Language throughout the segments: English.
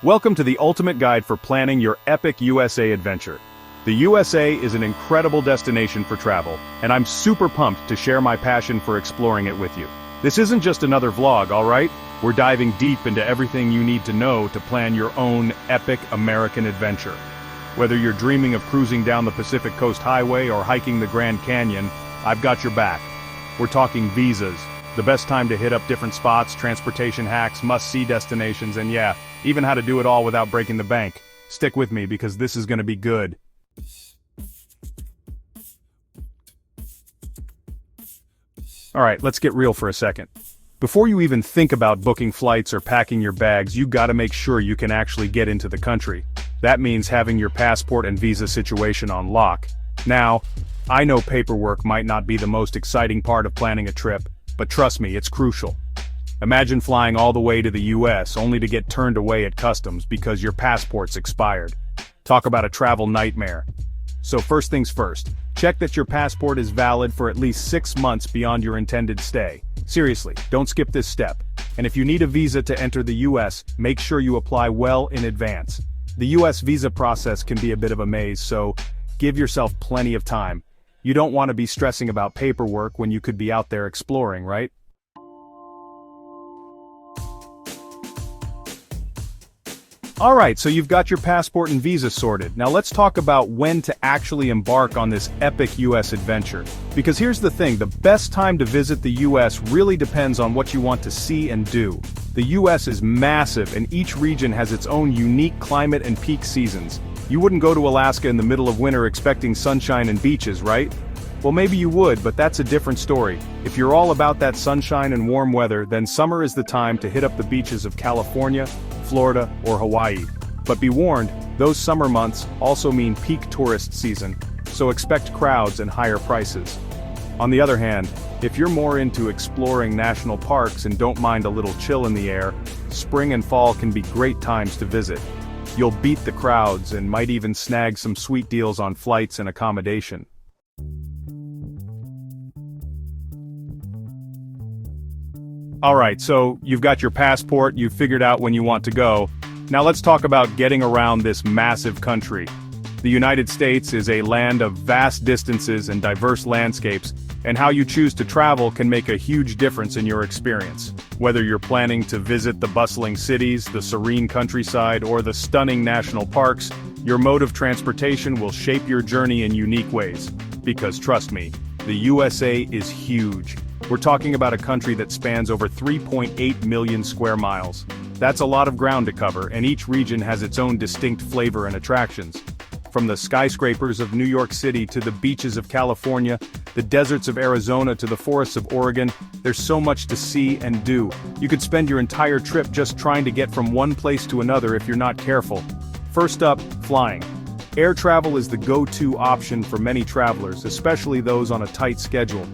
Welcome to the ultimate guide for planning your epic USA adventure. The USA is an incredible destination for travel, and I'm super pumped to share my passion for exploring it with you. This isn't just another vlog, alright? We're diving deep into everything you need to know to plan your own epic American adventure. Whether you're dreaming of cruising down the Pacific Coast Highway or hiking the Grand Canyon, I've got your back. We're talking visas, the best time to hit up different spots, transportation hacks, must-see destinations, and yeah, even how to do it all without breaking the bank. Stick with me because this is gonna be good. Alright, let's get real for a second. Before you even think about booking flights or packing your bags, you gotta make sure you can actually get into the country. That means having your passport and visa situation on lock. Now, I know paperwork might not be the most exciting part of planning a trip, but trust me, it's crucial. Imagine flying all the way to the US only to get turned away at customs because your passport's expired. Talk about a travel nightmare. So first things first, check that your passport is valid for at least 6 months beyond your intended stay. Seriously, don't skip this step. And if you need a visa to enter the US, make sure you apply well in advance. The US visa process can be a bit of a maze, so give yourself plenty of time. You don't want to be stressing about paperwork when you could be out there exploring, right? Alright, so you've got your passport and visa sorted. Now let's talk about when to actually embark on this epic US adventure. Because here's the thing, the best time to visit the US really depends on what you want to see and do. The US is massive and each region has its own unique climate and peak seasons. You wouldn't go to Alaska in the middle of winter expecting sunshine and beaches, right? Well, maybe you would, but that's a different story. If you're all about that sunshine and warm weather, then summer is the time to hit up the beaches of California, Florida, or Hawaii. But be warned, those summer months also mean peak tourist season, so expect crowds and higher prices. On the other hand, if you're more into exploring national parks and don't mind a little chill in the air, spring and fall can be great times to visit. You'll beat the crowds and might even snag some sweet deals on flights and accommodation. Alright, so you've got your passport, you've figured out when you want to go. Now let's talk about getting around this massive country. The United States is a land of vast distances and diverse landscapes, and how you choose to travel can make a huge difference in your experience. Whether you're planning to visit the bustling cities, the serene countryside, or the stunning national parks, your mode of transportation will shape your journey in unique ways. Because trust me, the USA is huge. We're talking about a country that spans over 3.8 million square miles. That's a lot of ground to cover, and each region has its own distinct flavor and attractions. From the skyscrapers of New York City to the beaches of California, the deserts of Arizona to the forests of Oregon, there's so much to see and do. You could spend your entire trip just trying to get from one place to another if you're not careful. First up, flying. Air travel is the go-to option for many travelers, especially those on a tight schedule.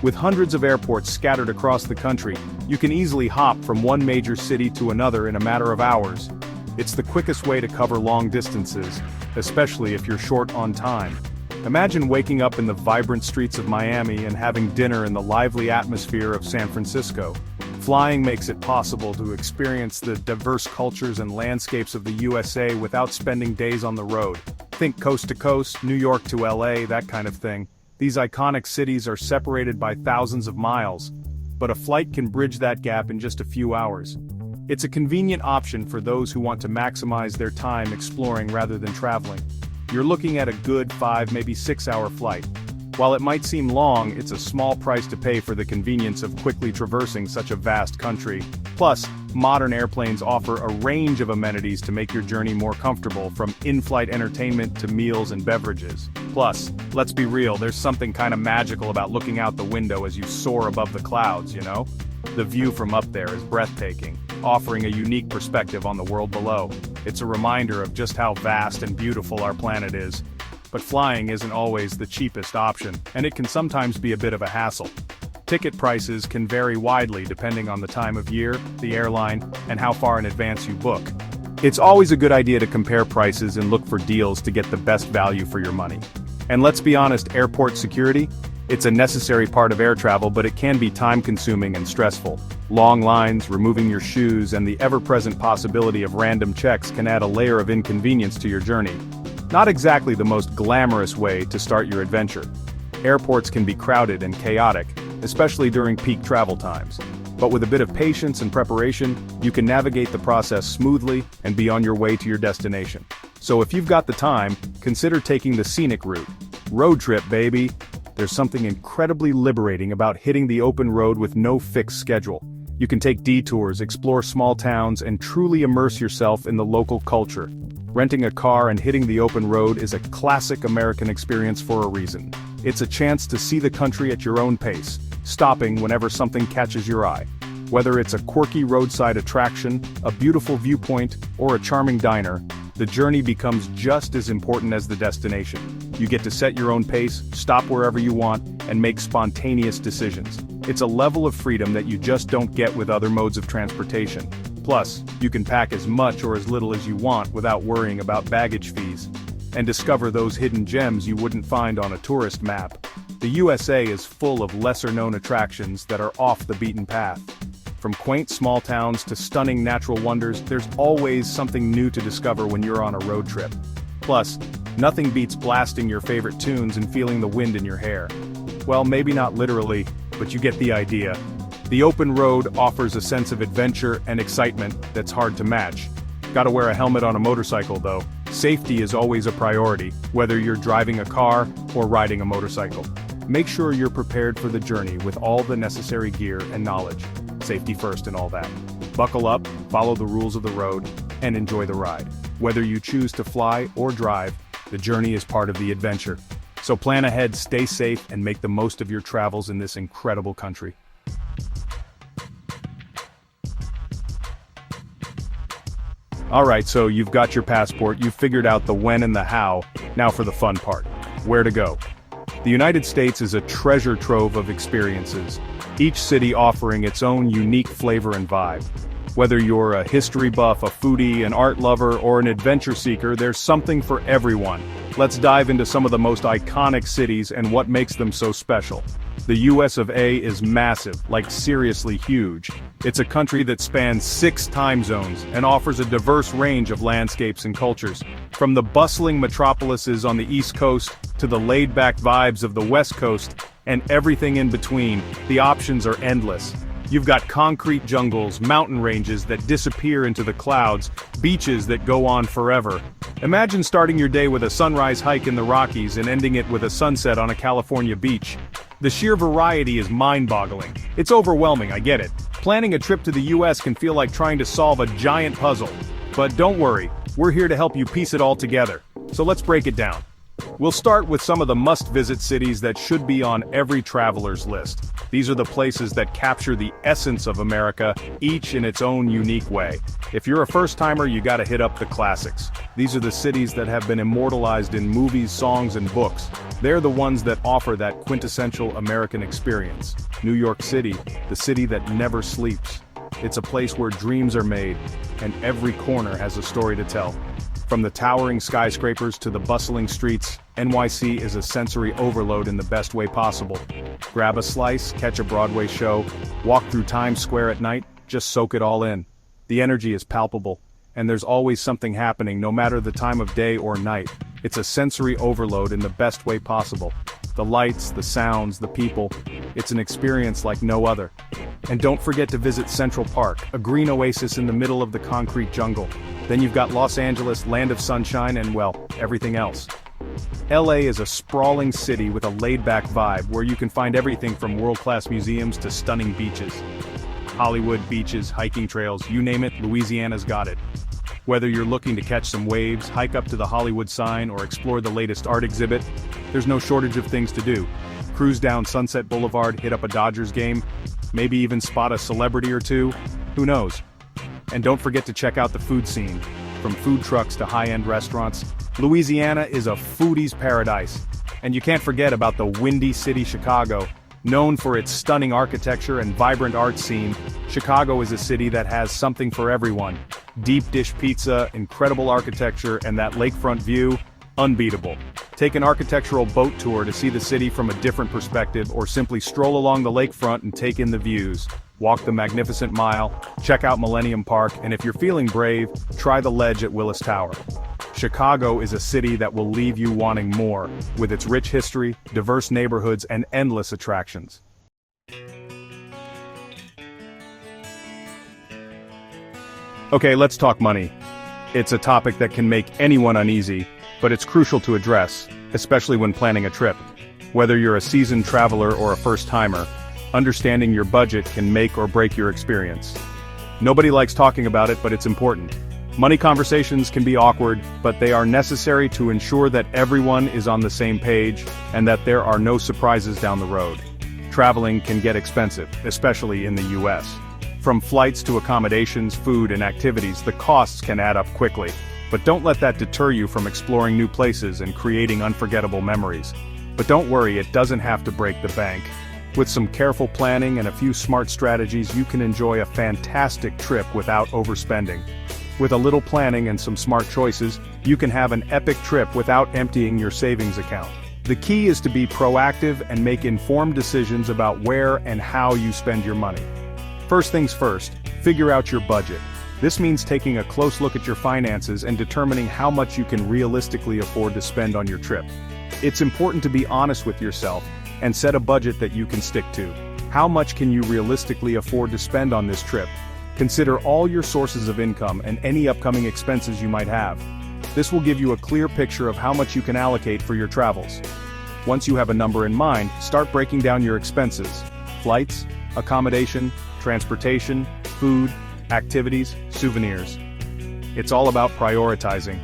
With hundreds of airports scattered across the country, you can easily hop from one major city to another in a matter of hours. It's the quickest way to cover long distances, especially if you're short on time. Imagine waking up in the vibrant streets of Miami and having dinner in the lively atmosphere of San Francisco. Flying makes it possible to experience the diverse cultures and landscapes of the USA without spending days on the road. Think coast to coast, New York to LA, that kind of thing. These iconic cities are separated by thousands of miles, but a flight can bridge that gap in just a few hours. It's a convenient option for those who want to maximize their time exploring rather than traveling. You're looking at a good 5, maybe 6-hour flight. While it might seem long, it's a small price to pay for the convenience of quickly traversing such a vast country. Plus, modern airplanes offer a range of amenities to make your journey more comfortable, from in-flight entertainment to meals and beverages. Plus, let's be real, there's something kind of magical about looking out the window as you soar above the clouds, you know? The view from up there is breathtaking, offering a unique perspective on the world below. It's a reminder of just how vast and beautiful our planet is. But flying isn't always the cheapest option, and it can sometimes be a bit of a hassle. Ticket prices can vary widely depending on the time of year, the airline, and how far in advance you book. It's always a good idea to compare prices and look for deals to get the best value for your money. And let's be honest, airport security? It's a necessary part of air travel, but it can be time-consuming and stressful. Long lines, removing your shoes, and the ever-present possibility of random checks can add a layer of inconvenience to your journey. Not exactly the most glamorous way to start your adventure. Airports can be crowded and chaotic, especially during peak travel times. But with a bit of patience and preparation, you can navigate the process smoothly and be on your way to your destination. So if you've got the time, consider taking the scenic route. Road trip, baby! There's something incredibly liberating about hitting the open road with no fixed schedule. You can take detours, explore small towns, and truly immerse yourself in the local culture. Renting a car and hitting the open road is a classic American experience for a reason. It's a chance to see the country at your own pace, stopping whenever something catches your eye. Whether it's a quirky roadside attraction, a beautiful viewpoint, or a charming diner, the journey becomes just as important as the destination. You get to set your own pace, stop wherever you want, and make spontaneous decisions. It's a level of freedom that you just don't get with other modes of transportation. Plus, you can pack as much or as little as you want without worrying about baggage fees. And discover those hidden gems you wouldn't find on a tourist map. The USA is full of lesser-known attractions that are off the beaten path. From quaint small towns to stunning natural wonders, there's always something new to discover when you're on a road trip. Plus, nothing beats blasting your favorite tunes and feeling the wind in your hair. Well, maybe not literally, but you get the idea. The open road offers a sense of adventure and excitement that's hard to match. Gotta wear a helmet on a motorcycle though. Safety is always a priority, whether you're driving a car or riding a motorcycle. Make sure you're prepared for the journey with all the necessary gear and knowledge. Safety first and all that. Buckle up, follow the rules of the road, and enjoy the ride. Whether you choose to fly or drive, the journey is part of the adventure. So plan ahead, stay safe, and make the most of your travels in this incredible country. Alright, so you've got your passport, you've figured out the when and the how, now for the fun part. Where to go? The United States is a treasure trove of experiences, each city offering its own unique flavor and vibe. Whether you're a history buff, a foodie, an art lover, or an adventure seeker, there's something for everyone. Let's dive into some of the most iconic cities and what makes them so special. The US of A is massive, like seriously huge. It's a country that spans 6 time zones and offers a diverse range of landscapes and cultures. From the bustling metropolises on the East Coast to the laid-back vibes of the West Coast, and everything in between, the options are endless. You've got concrete jungles, mountain ranges that disappear into the clouds, beaches that go on forever. Imagine starting your day with a sunrise hike in the Rockies and ending it with a sunset on a California beach. The sheer variety is mind-boggling. It's overwhelming, I get it. Planning a trip to the US can feel like trying to solve a giant puzzle. But don't worry, we're here to help you piece it all together. So let's break it down. We'll start with some of the must-visit cities that should be on every traveler's list. These are the places that capture the essence of America, each in its own unique way. If you're a first-timer, you gotta hit up the classics. These are the cities that have been immortalized in movies, songs, and books. They're the ones that offer that quintessential American experience. New York City, the city that never sleeps. It's a place where dreams are made, and every corner has a story to tell. From the towering skyscrapers to the bustling streets, NYC is a sensory overload in the best way possible. Grab a slice, catch a Broadway show, walk through Times Square at night, just soak it all in. The energy is palpable, and there's always something happening no matter the time of day or night. It's a sensory overload in the best way possible. The lights, the sounds, the people, it's an experience like no other. And don't forget to visit Central Park, a green oasis in the middle of the concrete jungle. Then you've got Los Angeles, land of sunshine, and well, everything else. LA is a sprawling city with a laid-back vibe where you can find everything from world-class museums to stunning beaches. Hollywood, beaches, hiking trails, you name it, Louisiana's got it. Whether you're looking to catch some waves, hike up to the Hollywood sign, or explore the latest art exhibit, there's no shortage of things to do. Cruise down Sunset Boulevard, hit up a Dodgers game, maybe even spot a celebrity or two, who knows? And don't forget to check out the food scene. From food trucks to high-end restaurants, Louisiana is a foodie's paradise. And you can't forget about the Windy City, Chicago. Known for its stunning architecture and vibrant art scene, Chicago is a city that has something for everyone. Deep dish pizza, incredible architecture, and that lakefront view, unbeatable. Take an architectural boat tour to see the city from a different perspective, or simply stroll along the lakefront and take in the views. Walk the Magnificent Mile, check out Millennium Park, and if you're feeling brave, try the ledge at Willis Tower. Chicago is a city that will leave you wanting more, with its rich history, diverse neighborhoods, and endless attractions. Okay, let's talk money. It's a topic that can make anyone uneasy, but it's crucial to address, especially when planning a trip. Whether you're a seasoned traveler or a first-timer, understanding your budget can make or break your experience. Nobody likes talking about it, but it's important. Money conversations can be awkward, but they are necessary to ensure that everyone is on the same page and that there are no surprises down the road. Traveling can get expensive, especially in the US. From flights to accommodations, food, and activities, the costs can add up quickly. But don't let that deter you from exploring new places and creating unforgettable memories. But don't worry, it doesn't have to break the bank. With some careful planning and a few smart strategies, you can enjoy a fantastic trip without overspending. With a little planning and some smart choices, you can have an epic trip without emptying your savings account. The key is to be proactive and make informed decisions about where and how you spend your money. First things first, figure out your budget. This means taking a close look at your finances and determining how much you can realistically afford to spend on your trip. It's important to be honest with yourself and set a budget that you can stick to. How much can you realistically afford to spend on this trip? Consider all your sources of income and any upcoming expenses you might have. This will give you a clear picture of how much you can allocate for your travels. Once you have a number in mind, start breaking down your expenses. Flights, accommodation, transportation, food, activities, souvenirs. It's all about prioritizing.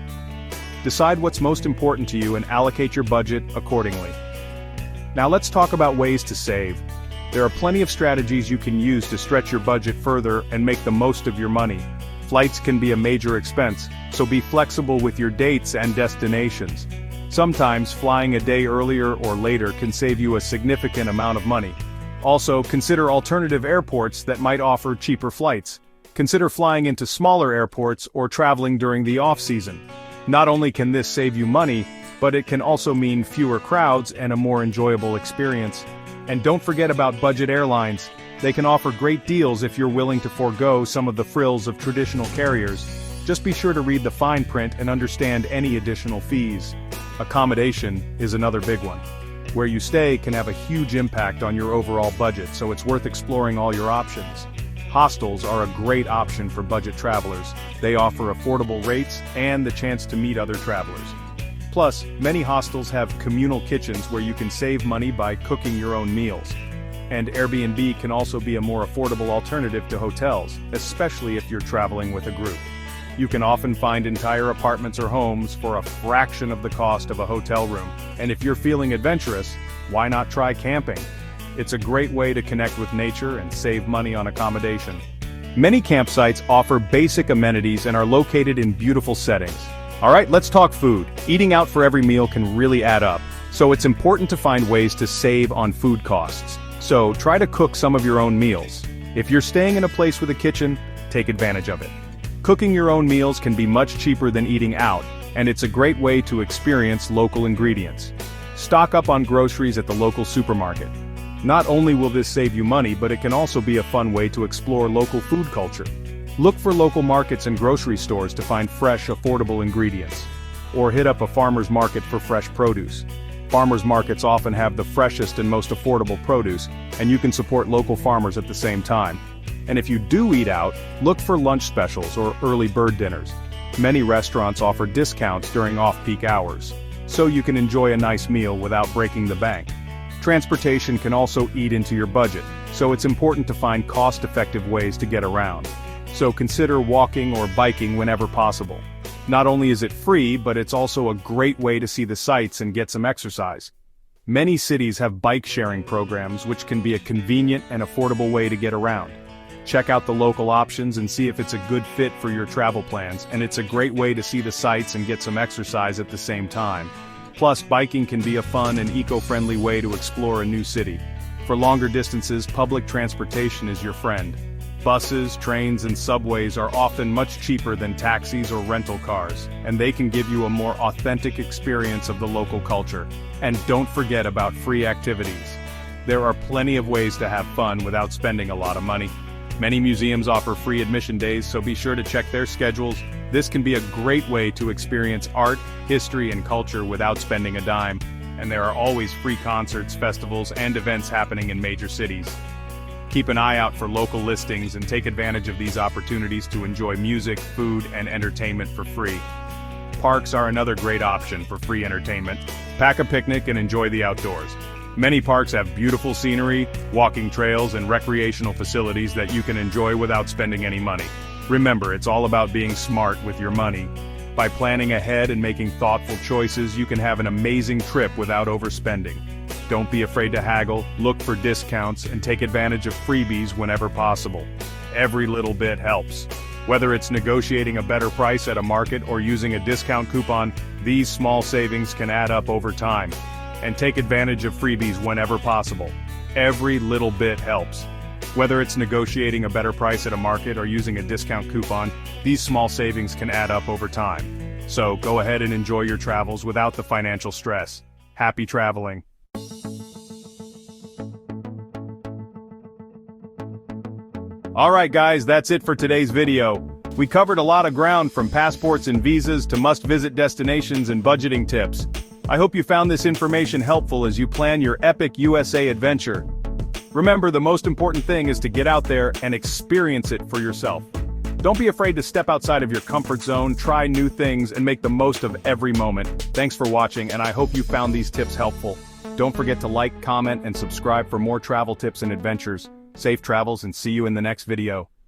Decide what's most important to you and allocate your budget accordingly. Now let's talk about ways to save. There are plenty of strategies you can use to stretch your budget further and make the most of your money. Flights can be a major expense, so be flexible with your dates and destinations. Sometimes flying a day earlier or later can save you a significant amount of money. Also, consider alternative airports that might offer cheaper flights. Consider flying into smaller airports or traveling during the off-season. Not only can this save you money, but it can also mean fewer crowds and a more enjoyable experience. And don't forget about budget airlines. They can offer great deals if you're willing to forego some of the frills of traditional carriers. Just be sure to read the fine print and understand any additional fees. Accommodation is another big one. Where you stay can have a huge impact on your overall budget, so it's worth exploring all your options. Hostels are a great option for budget travelers. They offer affordable rates and the chance to meet other travelers. Plus, many hostels have communal kitchens where you can save money by cooking your own meals. And Airbnb can also be a more affordable alternative to hotels, especially if you're traveling with a group. You can often find entire apartments or homes for a fraction of the cost of a hotel room. And if you're feeling adventurous, why not try camping? It's a great way to connect with nature and save money on accommodation. Many campsites offer basic amenities and are located in beautiful settings. Alright, let's talk food. Eating out for every meal can really add up, so it's important to find ways to save on food costs. So try to cook some of your own meals. If you're staying in a place with a kitchen, take advantage of it. Cooking your own meals can be much cheaper than eating out, and it's a great way to experience local ingredients. Stock up on groceries at the local supermarket. Not only will this save you money, but it can also be a fun way to explore local food culture. Look for local markets and grocery stores to find fresh, affordable ingredients. Or hit up a farmer's market for fresh produce. Farmers markets often have the freshest and most affordable produce, and you can support local farmers at the same time. And if you do eat out, look for lunch specials or early bird dinners. Many restaurants offer discounts during off-peak hours, so you can enjoy a nice meal without breaking the bank. Transportation can also eat into your budget, so it's important to find cost-effective ways to get around. So consider walking or biking whenever possible. Not only is it free, but it's also a great way to see the sights and get some exercise. Many cities have bike-sharing programs, which can be a convenient and affordable way to get around. Check out the local options and see if it's a good fit for your travel plans, and it's a great way to see the sights and get some exercise at the same time. Plus, biking can be a fun and eco-friendly way to explore a new city. For longer distances, public transportation is your friend. Buses, trains, and subways are often much cheaper than taxis or rental cars, and they can give you a more authentic experience of the local culture. And don't forget about free activities. There are plenty of ways to have fun without spending a lot of money. Many museums offer free admission days, so be sure to check their schedules. This can be a great way to experience art, history, and culture without spending a dime. And there are always free concerts, festivals, and events happening in major cities. Keep an eye out for local listings and take advantage of these opportunities to enjoy music, food, and entertainment for free. Parks are another great option for free entertainment. Pack a picnic and enjoy the outdoors. Many parks have beautiful scenery, walking trails, and recreational facilities that you can enjoy without spending any money. Remember, it's all about being smart with your money. By planning ahead and making thoughtful choices, you can have an amazing trip without overspending. Don't be afraid to haggle, look for discounts, and take advantage of freebies whenever possible. Every little bit helps. Whether it's negotiating a better price at a market or using a discount coupon, these small savings can add up over time. And take advantage of freebies whenever possible. Every little bit helps. Whether it's negotiating a better price at a market or using a discount coupon, these small savings can add up over time. So go ahead and enjoy your travels without the financial stress. Happy traveling. Alright guys, that's it for today's video. We covered a lot of ground, from passports and visas to must-visit destinations and budgeting tips. I hope you found this information helpful as you plan your epic USA adventure. Remember, the most important thing is to get out there and experience it for yourself. Don't be afraid to step outside of your comfort zone, try new things, and make the most of every moment. Thanks for watching, and I hope you found these tips helpful. Don't forget to like, comment, and subscribe for more travel tips and adventures. Safe travels, and see you in the next video.